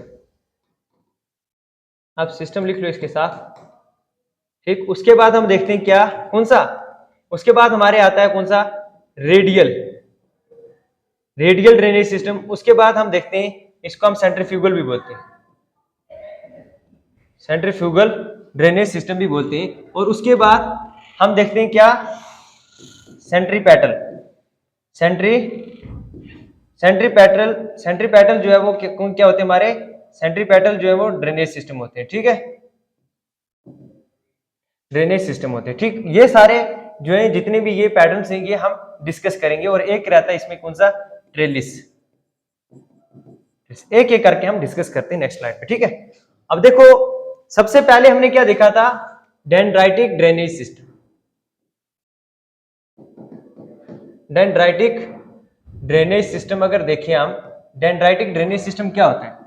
अब सिस्टम लिख लो इसके साथ, ठीक। उसके बाद हम देखते हैं क्या, कौन सा? उसके बाद हमारे आता है कौन सा? Radial drainage system. उसके बाद हम देखते हैं, इसको हम सेंट्रीफ्यूगल भी बोलते हैं, सेंट्रीफ्यूगल ड्रेनेज सिस्टम भी बोलते हैं। और उसके बाद हम देखते हैं क्या? सेंट्रीपेटल जो है वो क्या होते हैं हमारे? सेंट्रीपेटल जो है वो ड्रेनेज सिस्टम होते हैं, ठीक है, ड्रेनेज सिस्टम होते हैं, ठीक। ये सारे जो है जितने भी ये पैटर्न्स हैं ये हम डिस्कस करेंगे। और एक रहता है इसमें कौन सा? ट्रेलिस। एक एक करके हम डिस्कस करते हैं नेक्स्ट स्लाइड पे, ठीक है। अब देखो सबसे पहले हमने क्या देखा था? Dendritic drainage system. Dendritic drainage system अगर देखें हम, डेंड्राइटिक ड्रेनेज सिस्टम क्या होता है?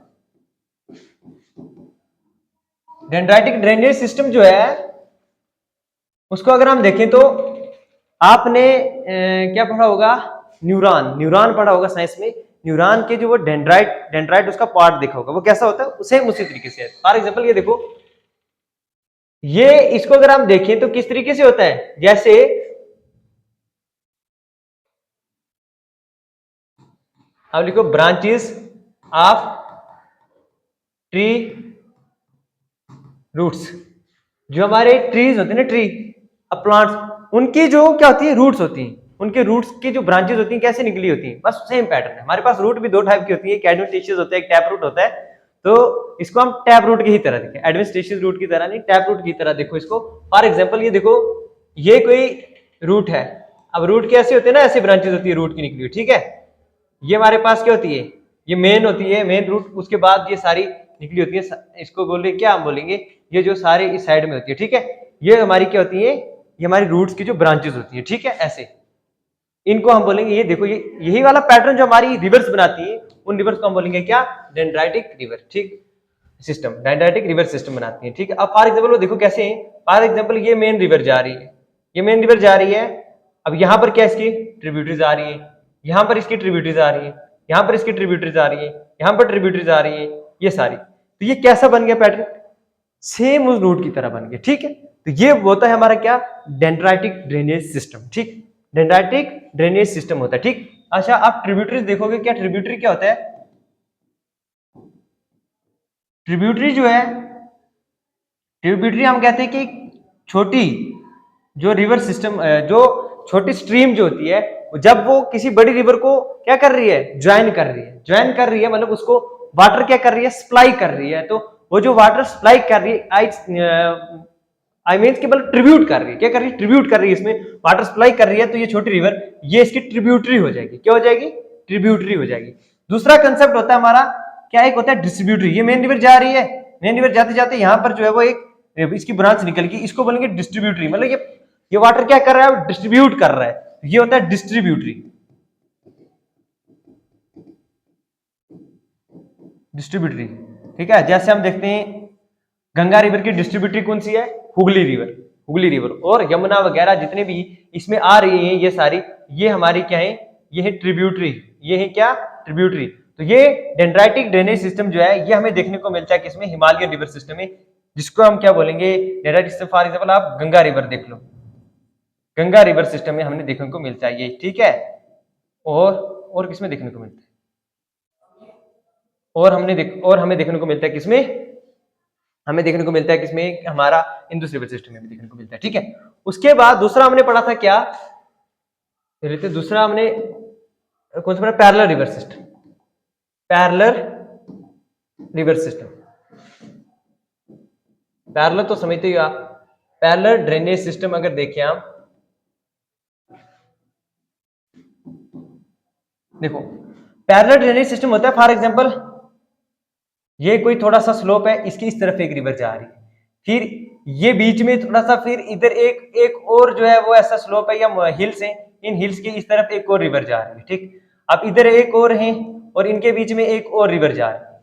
डेंड्राइटिक ड्रेनेज सिस्टम जो है उसको अगर हम देखें तो आपने क्या पढ़ा होगा? न्यूरॉन पढ़ा होगा साइंस में। न्यूरॉन के जो वो डेंड्राइट उसका पार्ट देखा होगा, वो कैसा होता है? सेम उसी तरीके से है। फॉर एग्जांपल ये देखो, ये इसको अगर हम देखें तो किस तरीके से होता है? जैसे अब लिखो ब्रांचेस ऑफ ट्री रूट्स। जो हमारे ट्रीज होते हैं ना, ट्री अब प्लांट्स, उनकी जो क्या होती है? रूट्स होती हैं। उनके रूट्स की जो ब्रांचेस होती हैं कैसे निकली होती हैं? बस सेम पैटर्न है। हमारे पास रूट भी दो टाइप की होती है, एक एडवेंटिशियस होता है, एक टैप रूट होता है। तो इसको हम टैप रूट की ही तरह देखें, एडवेंटिशियस रूट की तरह नहीं, टैप रूट की तरह देखो इसको। फॉर एग्जाम्पल ये देखो, ये कोई रूट है। अब रूट कैसे होते हैं ना, ऐसी ब्रांचेस होती है रूट की निकली हुई, ठीक है। ये हमारे पास क्या होती है? ये मेन होती है, मेन रूट। उसके बाद ये सारी निकली होती है, इसको बोले क्या हम बोलेंगे? ये जो सारे इस साइड में होती है, ठीक है। ये हमारी क्या होती है? ये हमारी रूट्स की जो ब्रांचेस होती है, ठीक है, ऐसे इनको हम बोलेंगे। ये देखो, ये यही वाला पैटर्न जो हमारी रिवर्स बनाती है, उन रिवर्स को हम बोलेंगे क्या? डेंड्राइटिक रिवर, ठीक, सिस्टम, डेंड्राइटिक रिवर सिस्टम बनाती है, ठीक है। अब फॉर एग्जाम्पल वो देखो कैसे है। फॉर एग्जाम्पल ये मेन रिवर जा रही है, ये मेन रिवर जा रही है। अब यहाँ पर क्या इसकी ट्रिब्यूटरीज आ रही है, यहाँ पर इसकी ट्रिब्यूटरीज आ रही है, यहाँ पर इसकी ट्रिब्यूटरीज आ रही है, यहाँ पर ट्रिब्यूटरीज आ रही है, ये सारी। तो ये कैसा बन गया पैटर्न? सेम उस रूट की तरह बन गया, ठीक है। तो ये होता है हमारा क्या, डेंड्राइटिक ड्रेनेज सिस्टम। ठीक, डेंड्राइटिक ड्रेनेज सिस्टम होता है। ठीक, अच्छा आप ट्रिब्यूटरीज देखोगे, क्या ट्रिब्यूटरी क्या होता है? ट्रिब्यूटरी जो है, ट्रिब्यूटरी हम कहते हैं कि छोटी जो रिवर सिस्टम, जो छोटी स्ट्रीम जो होती है, जब वो किसी बड़ी रिवर को क्या कर रही है, ज्वाइन कर रही है। ज्वाइन कर रही है मतलब उसको वाटर क्या कर रही है, सप्लाई कर रही है। तो वो जो वाटर सप्लाई कर रही है, आई मीन केवल ट्रिब्यूट कर रही है, क्या कर रही है, ट्रिब्यूट कर रही है, इसमें वाटर सप्लाई कर रही है। तो ये छोटी रिवर ये इसकी ट्रिब्यूटरी हो जाएगी। क्या हो जाएगी, ट्रिब्यूटरी हो जाएगी। दूसरा कंसेप्ट होता है हमारा क्या, एक होता है डिस्ट्रीब्यूटरी। ये मेन रिवर जा रही है, मेन रिवर जाते जाते यहाँ पर जो है वो एक इसकी ब्रांच निकल गई, इसको बोलेंगे डिस्ट्रीब्यूटरी। मतलब ये वाटर क्या कर रहा है, डिस्ट्रीब्यूट कर रहा है, ये होता है डिस्ट्रीब्यूटरी। डिस्ट्रीब्यूटरी, ठीक है। जैसे हम देखते हैं गंगा रिवर की डिस्ट्रीब्यूटरी कौन सी है, हुगली रिवर। हुगली रिवर और यमुना वगैरह जितने भी इसमें आ रही हैं ये सारी, ये हमारी क्या है, ये है ट्रिब्यूटरी। ये है क्या, ट्रिब्यूटरी। तो ये डेंड्राइटिक ड्रेनेज सिस्टम जो है ये हमें देखने को मिलता है किसमें, हिमालयन रिवर सिस्टम में, जिसको हम क्या बोलेंगे, डेंड्राइटिक सिस्टम। फॉर एग्जाम्पल आप गंगा रिवर देख लो, गंगा रिवर सिस्टम में हमें देखने को मिलता है ये। ठीक है, और किसमें देखने को मिलता है, और हमें देखने को मिलता है किसमें, हमें देखने को मिलता है किसमें, हमारा इंडस रिवर सिस्टम में भी देखने को मिलता है। ठीक है, उसके बाद दूसरा हमने पढ़ा था क्या, दूसरा हमने कौन सा पढ़ा, parallel river system. Parallel river system, parallel तो समझते ही आप, पैरेलल ड्रेनेज सिस्टम अगर देखें आप, देखो पैरेलल ड्रेनेज सिस्टम होता है, फॉर एग्जांपल ये कोई थोड़ा सा स्लोप है, इसकी इस तरफ एक रिवर जा रही है, फिर ये बीच में थोड़ा सा, फिर इधर एक और जो है वो ऐसा स्लोप है या हिल्स है, इन हिल्स के इस तरफ एक और रिवर जा रही है। ठीक, अब इधर एक और है और इनके बीच में एक और रिवर जा रही है,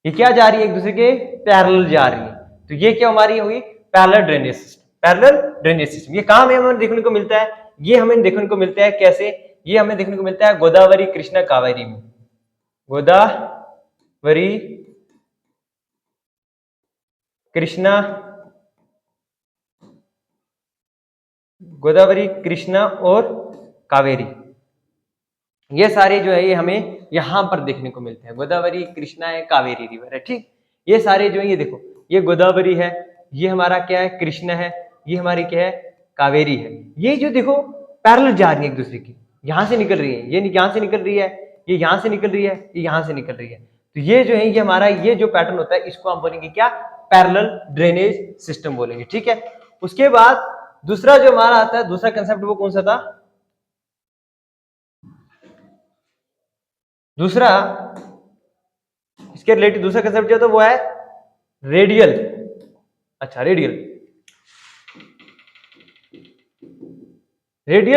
ये क्या जा रही है, एक दूसरे के पैरेलल जा रही है। तो ये क्या हमारी हुई, parallel drainage system. Parallel drainage system ये कहां में हमें देखने को मिलता है, ये हमें देखने को मिलता है कैसे, ये हमें देखने को मिलता है गोदावरी कृष्णा कावेरी में। गोदावरी कृष्णा, गोदावरी कृष्णा और कावेरी, ये सारे जो है ये हमें यहां पर देखने को मिलते हैं। गोदावरी कृष्णा है, कावेरी रिवर है। ठीक, ये सारे जो है ये देखो, ये गोदावरी है, ये हमारा क्या है, कृष्णा है, ये हमारी क्या है, कावेरी है। ये जो देखो पैरेलल जा रही है एक दूसरे की, यहां से निकल रही है, ये यहां से निकल रही है, ये यहां से निकल रही है, ये यहां से निकल रही है। तो ये जो है ये हमारा ये जो पैटर्न होता है इसको हम बोलेंगे क्या, पैरेलल ड्रेनेज सिस्टम बोलेंगे। ठीक है, उसके बाद दूसरा जो हमारा आता है, दूसरा कंसेप्ट वो कौन सा था, दूसरा इसके रिलेटेड दूसरा कंसेप्ट जो था वो है रेडियल। अच्छा, रेडियल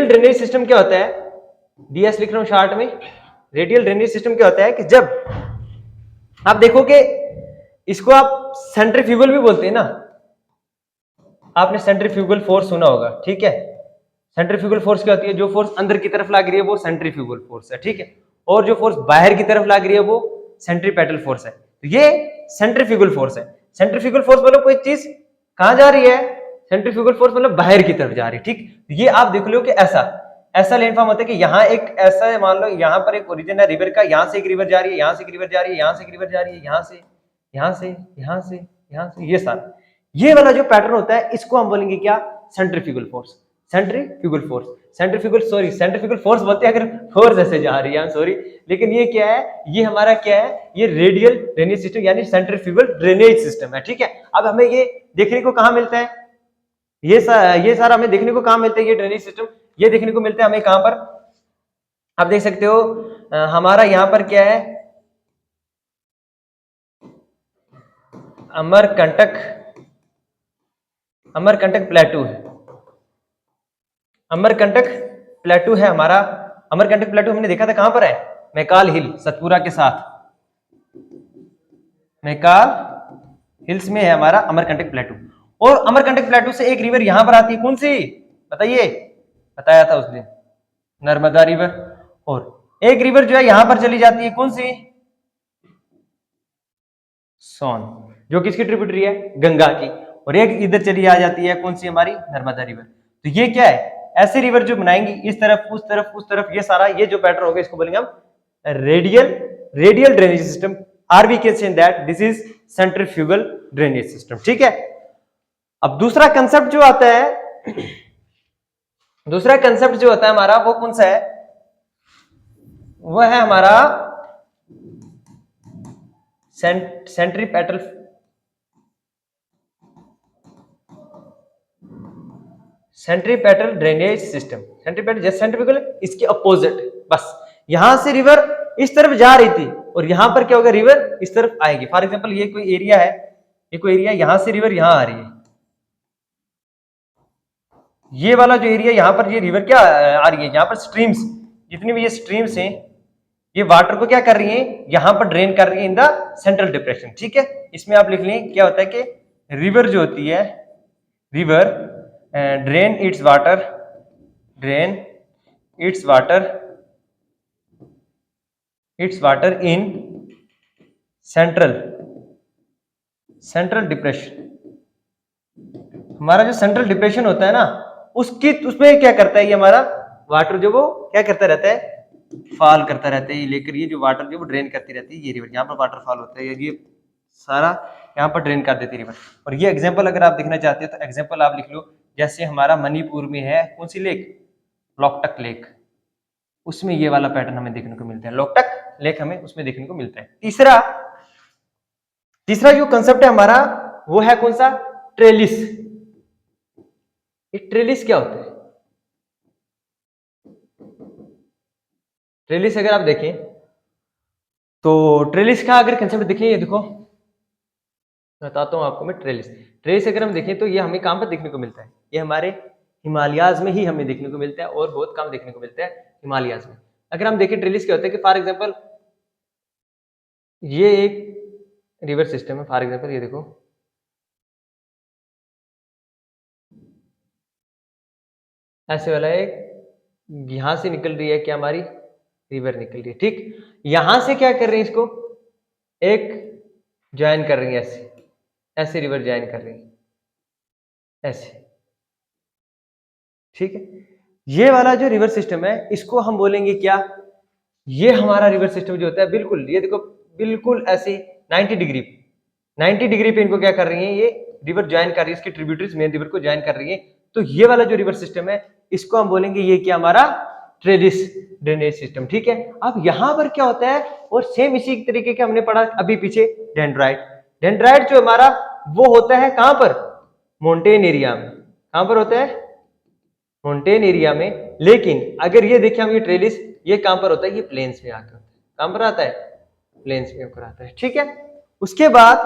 ड्रेनेज सिस्टम क्या होता है, डीएस लिख रहा हूं शॉर्ट में। रेडियल ड्रेनेज सिस्टम क्या होता है कि जब आप देखोगे, इसको आप सेंट्रीफ्यूगल भी बोलते हैं ना, आपने सेंट्रीफ्यूगल फोर्स सुना होगा। ठीक है, सेंट्रीफ्यूगल फोर्स क्या होती है, जो फोर्स अंदर की तरफ लग रही है वो सेंट्रीफ्यूगल फोर्स है। ठीक है, और जो फोर्स बाहर की तरफ लग रही है वो सेंट्रीपेटल फोर्स है। तो ये सेंट्रीफ्यूगल फोर्स है। सेंट्रीफ्यूगल फोर्स मतलब कोई चीज कहां जा रही है, सेंट्रीफ्यूगल फोर्स मतलब बाहर की तरफ जा रही है। ठीक, ये आप देख लो कि ऐसा लैंडफॉर्म होता है कि यहाँ एक ऐसा मान लो, यहाँ पर एक ओरिजिन है रिवर का, यहाँ से एक रिवर जा रही है, यहाँ से एक रिवर जा रही है, यहाँ से एक रिवर जा रही है, यहाँ से, यहाँ से, यहाँ से, यहाँ से, ये सारा ये वाला जो पैटर्न होता है इसको हम बोलेंगे क्या, centrifugal force. Centrifugal force, centrifugal force बोलते हैं अगर फोर्स ऐसे जा रही है, सॉरी, लेकिन ये क्या है, ये हमारा क्या है, ये रेडियल ड्रेनेज सिस्टम यानी सेंट्रीफ्यूगल ड्रेनेज सिस्टम है। ठीक है, अब हमें ये देखने को कहां मिलता है, ये सारा हमें देखने को कहां मिलता है, ये ड्रेनेज सिस्टम ये देखने को मिलता है हमें कहां पर, आप देख सकते हो हमारा यहां पर क्या है, अमरकंटक प्लेटू है। अमरकंटक प्लेटू है हमारा। अमरकंटक प्लेटू हमने देखा था कहां पर है, मैकाल हिल, सतपुरा के साथ, मैकाल हिल्स में है हमारा अमरकंटक प्लेटू। और अमरकंटक प्लेटू से एक रिवर यहां पर आती है, कौन सी बताइए, बताया था उस दिन, नर्मदा रिवर। और एक रिवर जो है यहां पर चली जाती है, कौन सी, सोन, जो किसकी ट्रिब्यूटरी है, गंगा की। और एक इधर चली आ जाती है कौन सी हमारी नर्मदा रिवर। तो ये क्या है, ऐसे रिवर जो बनाएंगी इस तरफ उस तरफ उस तरफ, ये सारा ये जो पैटर्न होगा इसको बोलेंगे हम radial drainage system, or we can say that this is centrifugal drainage system. ठीक है, अब दूसरा कंसेप्ट जो आता है, दूसरा कंसेप्ट जो होता है हमारा वो कौन सा है, वो है हमारा सेंट्रीपेटल ड्रेनेज सिस्टम। सेंट्रीपेटल जैसे सेंट्रीफ्यूगल, इसके अपोजिट, बस यहां से रिवर इस तरफ जा रही थी और यहां पर क्या होगा, रिवर इस तरफ आएगी। फॉर एग्जांपल ये कोई एरिया है, ये कोई एरिया, यहां से रिवर यहां आ रही है, ये वाला जो एरिया यहां पर ये रिवर क्या आ रही है, यहां पर स्ट्रीम्स, जितनी भी ये स्ट्रीम्स हैं ये वाटर को क्या कर रही हैं, यहां पर ड्रेन कर रही है इन द सेंट्रल डिप्रेशन। ठीक है, इसमें आप लिख लें क्या होता है कि रिवर जो होती है, river drain it's water in central depression. हमारा जो सेंट्रल डिप्रेशन होता है ना, उसमें क्या करता है, ये हमारा वाटर जो वो क्या करता रहता है, फॉल करता रहता है, ये लेकर ये जो वाटर जो वो ड्रेन करती रहती है, ये रिवर यहाँ पर वाटर फॉल होता है, ये सारा यहाँ पर ड्रेन कर देती है रिवर। और ये एग्जांपल अगर आप देखना चाहते हो तो एग्जांपल आप लिख लो, जैसे हमारा मणिपुर में है कौन सी लेक, लोकटक लेक, उसमें ये वाला पैटर्न हमें देखने को मिलता है, लोकटक लेक हमें उसमें देखने को मिलता है। तीसरा जो कंसेप्ट है हमारा वो है कौन सा, ट्रेलिस। ये ट्रेलिस क्या होता है, ट्रेलिस अगर आप देखें तो ट्रेलिस का अगर कंसेप्ट देखें, ये देखो बताता हूं आपको मैं। ट्रेलिस अगर हम देखें तो ये हमें कहां पर देखने को मिलता है, ये हमारे हिमालयाज में ही हमें देखने को मिलता है और बहुत कम देखने को मिलता है हिमालयाज में। अगर हम देखें ट्रेलिस क्या होता है कि फॉर एग्जांपल ये एक रिवर सिस्टम है, फॉर एग्जांपल ये देखो, ऐसे वाला एक यहां से निकल रही है क्या, हमारी रिवर निकल रही है। ठीक, यहां से क्या कर रही है, इसको एक ज्वाइन कर रही है, ऐसे रिवर ज्वाइन कर रही है ऐसे। ठीक है, ये वाला जो रिवर सिस्टम है इसको हम बोलेंगे क्या, ये हमारा रिवर सिस्टम जो होता है बिल्कुल, ये देखो बिल्कुल ऐसे 90 डिग्री पे इनको क्या कर रही है, ये रिवर ज्वाइन कर रही है, इसकी ट्रिब्यूटरीज मेन रिवर को ज्वाइन कर रही है। तो ये वाला जो रिवर सिस्टम है इसको हम बोलेंगे ये क्या, हमारा ट्रेलिस ड्रेनेज सिस्टम। ठीक है, अब यहां पर क्या होता है, और सेम इसी तरीके के हमने पढ़ा अभी पीछे, डेंड्राइट जो हमारा वो होता है कहां पर, माउंटेन एरिया में। कहां पर होता है, माउंटेन एरिया में। लेकिन अगर ये देखें हम, ये ट्रेलिस ये कहां पर होता है, ये प्लेन्स में आकर होता है। कहां पर आता है, प्लेन्स में होकर आता है। ठीक है, उसके बाद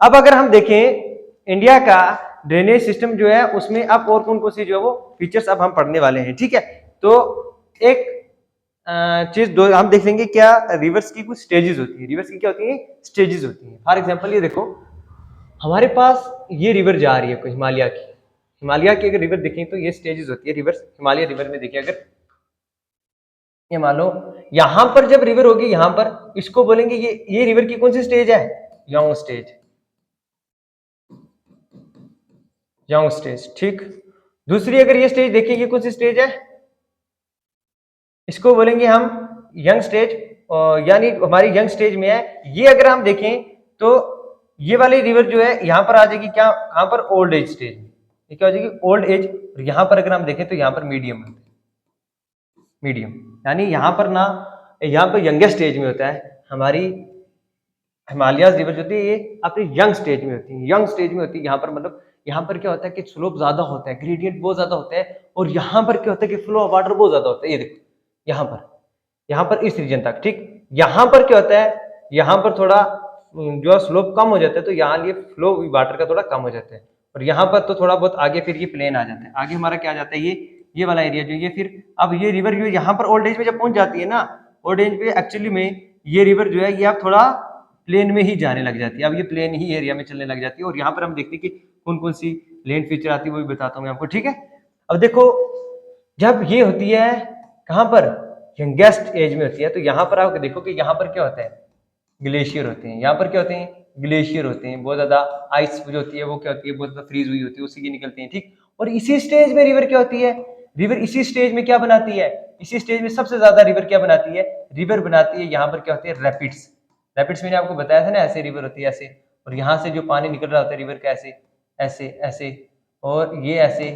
अब अगर हम देखें इंडिया का ड्रेनेज सिस्टम जो है उसमें अब और कौन कौन सी जो है वो फीचर्स अब हम पढ़ने वाले हैं। ठीक है, तो एक चीज दो हम देख लेंगे, क्या रिवर्स की कुछ स्टेजेस होती है, रिवर्स की क्या होती है, स्टेजेस होती है। फॉर एग्जांपल ये देखो, हमारे पास ये रिवर जा रही है कोई हिमालय की अगर रिवर देखें तो ये स्टेजेस होती है रिवर्स। हिमालय रिवर में देखिए, अगर ये मान लो यहां पर जब रिवर होगी यहां पर, इसको बोलेंगे ये रिवर की कौन सी स्टेज है, यंग स्टेज। ठीक, दूसरी अगर ये स्टेज देखिए, ये कौन सी स्टेज है, इसको बोलेंगे हम यंग स्टेज, यानी हमारी यंग स्टेज में है। ये अगर हम देखें तो ये वाली रिवर जो है यहां पर आ जाएगी क्या, कहां पर, ओल्ड एज स्टेज में। ये क्या हो जाएगी, ओल्ड एज। और यहां पर अगर हम देखें तो यहां पर मीडियम, यानी यहां पर ना, यहां पर यंगेस्ट स्टेज में होता है। हमारी हिमालयाज रिवर जो होती है ये अपनी यंग स्टेज में होती है, यहाँ पर मतलब यहाँ पर क्या होता है कि स्लोप ज्यादा होता है, ग्रेडियंट बहुत ज्यादा होता है, और यहाँ पर क्या होता है कि फ्लो ऑफ वाटर बहुत ज्यादा होता है। ये देखो यहाँ पर इस रीजन तक। ठीक, यहाँ पर क्या होता है, यहाँ पर थोड़ा जो स्लोप कम हो जाता है, तो यहाँ ये फ्लो वाटर का थोड़ा कम हो जाता है, और यहाँ पर तो थोड़ा बहुत आगे फिर ये प्लेन आ जाता है। आगे हमारा क्या आ जाता है, ये वाला एरिया जो ये फिर अब ये रिवर जो यहाँ पर ओल्ड एज में जब पहुंच जाती है ना, ओल्ड एज में एक्चुअली में ये रिवर जो है ये अब थोड़ा प्लेन में ही जाने लग जाती है, अब ये प्लेन ही एरिया में चलने लग जाती है। और यहाँ पर हम देखते हैं कि कौन कौन सी लैंड फीचर आती है वो भी बताता हूँ मैं आपको। ठीक है, अब देखो जब ये होती है कहाँ पर, यंगेस्ट एज में होती है, तो यहाँ पर आप देखो कि यहाँ पर क्या होता है, ग्लेशियर होते हैं। यहाँ पर क्या होते हैं, ग्लेशियर होते हैं, बहुत ज्यादा आइस जो होती है वो क्या होती है, बहुत ज्यादा फ्रीज हुई होती है, उसी की निकलती है, ठीक। और इसी स्टेज में रिवर क्या होती है, रिवर इसी स्टेज में क्या बनाती है, इसी स्टेज में सबसे ज्यादा रिवर क्या बनाती है, रिवर बनाती है यहाँ पर क्या होती है, रैपिड्स। रैपिड्स मैंने आपको बताया था ना, ऐसे रिवर होती है ऐसे, और यहाँ से जो पानी निकल रहा होता है रिवर का ऐसे ऐसे ऐसे, और ये ऐसे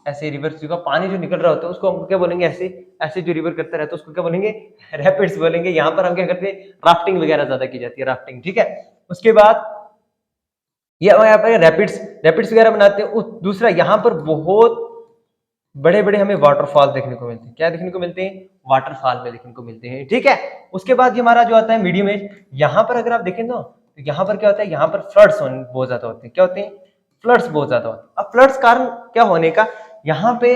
ऐसे रिवर का पानी जो निकल रहा होता है उसको हम क्या बोलेंगे, ऐसे ऐसे जो रिवर करता रहता है उसको क्या बोलेंगे, रैपिड्स बोलेंगे। यहाँ पर हम क्या करते हैं, राफ्टिंग वगैरह ज्यादा की जाती है, राफ्टिंग, ठीक है। उसके बाद ये यहाँ पर रैपिड्स रैपिड्स वगैरह बनाते हैं। दूसरा यहाँ पर बहुत बड़े बड़े हमें वाटरफॉल देखने को मिलते हैं, क्या देखने को मिलते हैं, वाटरफॉल में देखने को मिलते हैं, ठीक है। उसके बाद ये हमारा जो आता है मीडियम एज, यहाँ पर अगर आप देखें ना तो यहाँ पर क्या होता है, यहाँ पर फ्लड्स बहुत ज्यादा होते हैं, क्या होते हैं, फ्लड्स बहुत ज्यादा होते हैं। अब फ्लड्स कारण क्या होने का, यहाँ पे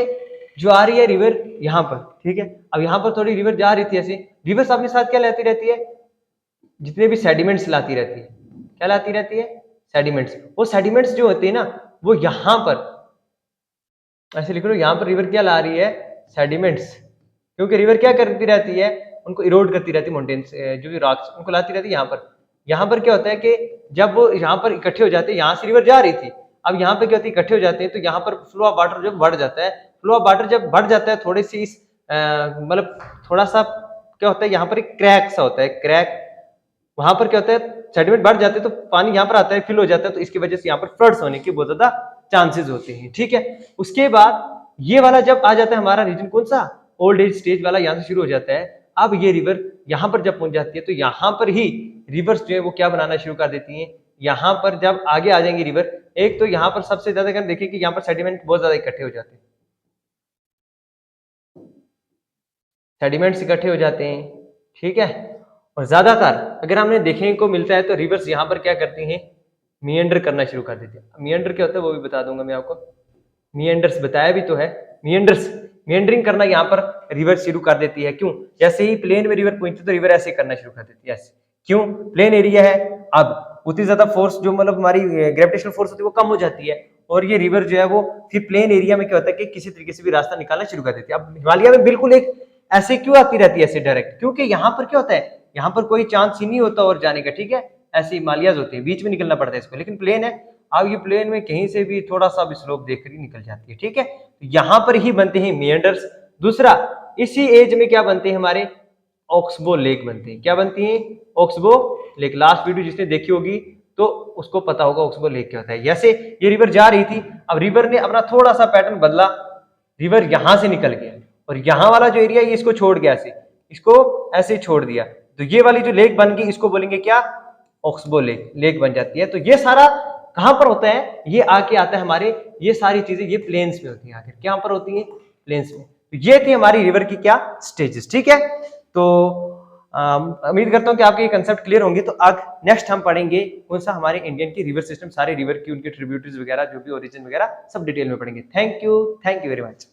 जो आ रही है रिवर यहाँ पर, ठीक है। अब यहाँ पर थोड़ी रिवर जा रही थी ऐसे, रिवर अपने साथ क्या लाती रहती है, जितने भी सेडिमेंट्स लाती रहती है, क्या लाती रहती है, सेडिमेंट्स। वो सेडिमेंट्स जो होते हैं ना वो यहाँ पर ऐसे लिख लो, यहाँ पर रिवर क्या ला रही है, सेडिमेंट्स, क्योंकि रिवर क्या करती रहती है, उनको इरोड करती रहती है, माउंटेन्स जो भी रॉक्स उनको लाती रहती है यहाँ पर। यहाँ पर क्या होता है कि जब वो यहाँ पर इकट्ठे हो जाते हैं, यहाँ से रिवर जा रही थी, अब यहाँ पे क्या होती है, इकट्ठे हो जाते हैं, तो यहाँ पर फ्लो ऑफ वाटर जब बढ़ जाता है, फ्लो ऑफ वाटर जब बढ़ जाता है थोड़ी सी मतलब थोड़ा सा क्या होता है, यहाँ पर एक क्रैक सा होता है, क्रैक, वहां पर क्या होता है, सेडिमेंट बढ़ जाते हैं तो पानी यहाँ पर आता है, फिल हो जाता है, तो इसकी वजह से यहाँ पर फ्लड्स होने की बहुत ज्यादा चांसेस होते हैं, ठीक है। उसके बाद ये वाला जब आ जाता है हमारा रीजन कौन सा, ओल्ड एज स्टेज वाला, यहाँ से शुरू हो जाता है। अब ये रिवर यहाँ पर जब पहुंच जाती है तो यहाँ पर ही रिवर्स जो है वो क्या बनाना शुरू कर देती है। यहाँ पर जब आगे आ जाएंगी रिवर, एक तो यहाँ पर सबसे ज्यादा अगर देखें कि यहाँ पर सेडिमेंट बहुत ज्यादा इकट्ठे हो जाते हैं, सेडिमेंट्स इकट्ठे हो जाते हैं, ठीक है। और ज्यादातर अगर हमने देखने को मिलता है तो रिवर्स यहाँ पर क्या करती हैं, मियंडर करना शुरू कर देती है। मियंडर क्या होता है वो भी बता दूंगा मैं आपको, मियंडर्स बताया भी तो है, मियंडर्स मियंडरिंग करना यहाँ पर रिवर शुरू कर देती है। क्यों, जैसे ही प्लेन में रिवर पहुंचती तो रिवर ऐसे करना शुरू कर देती है, ऐसे। क्यों, प्लेन एरिया है, अब उतनी ज्यादा फोर्स जो मतलब हमारी ग्रेविटेशनल फोर्स होती है वो कम हो जाती है, और ये रिवर जो है वो फिर प्लेन एरिया में क्या होता है कि किसी तरीके से भी रास्ता निकालना शुरू कर देती है। अब हिमालय में बिल्कुल एक ऐसे क्यों आती रहती है ऐसे डायरेक्ट, क्योंकि यहाँ पर क्या होता है, यहाँ पर कोई चांस ही नहीं होता और जाने का, ठीक है। ऐसे हिमालयस होते हैं, बीच में निकलना पड़ता है इसको, लेकिन प्लेन है, अब ये प्लेन में कहीं से भी थोड़ा सा भी स्लोप देखकर ही निकल जाती है, ठीक है। यहाँ पर ही बनते हैं मियंडर्स। दूसरा, इसी एज में क्या बनते हैं हमारे, ऑक्सबो लेक बनते हैं। क्या बनती हैं, ऑक्सबो लेक। लास्ट वीडियो जिसने देखी होगी तो उसको पता होगा ऑक्सबो लेक क्या होता है। जैसे ये रिवर जा रही थी, अब रिवर ने अपना थोड़ा सा पैटर्न बदला, रिवर यहां से निकल गया और यहाँ वाला जो एरिया है इसको छोड़ गया, ऐसे इसको ऐसे छोड़ दिया, तो ये वाली जो लेक बन गई इसको बोलेंगे क्या, ऑक्सबो लेक, लेक बन जाती है। तो ये सारा कहां पर होता है, ये आके आता है हमारे, ये सारी चीजें ये प्लेन्स में होती है, आखिर क्या पर होती है, प्लेन्स में। तो ये थी हमारी रिवर की क्या स्टेजेस, ठीक है। तो उम्मीद करता हूं कि आपके ये कंसेप्ट क्लियर होंगे। तो आज नेक्स्ट हम पढ़ेंगे कौन सा, हमारे इंडियन की रिवर सिस्टम, सारे रिवर की उनके ट्रिब्यूटरीज वगैरह जो भी ओरिजिन वगैरह सब डिटेल में पढ़ेंगे। Thank you very much.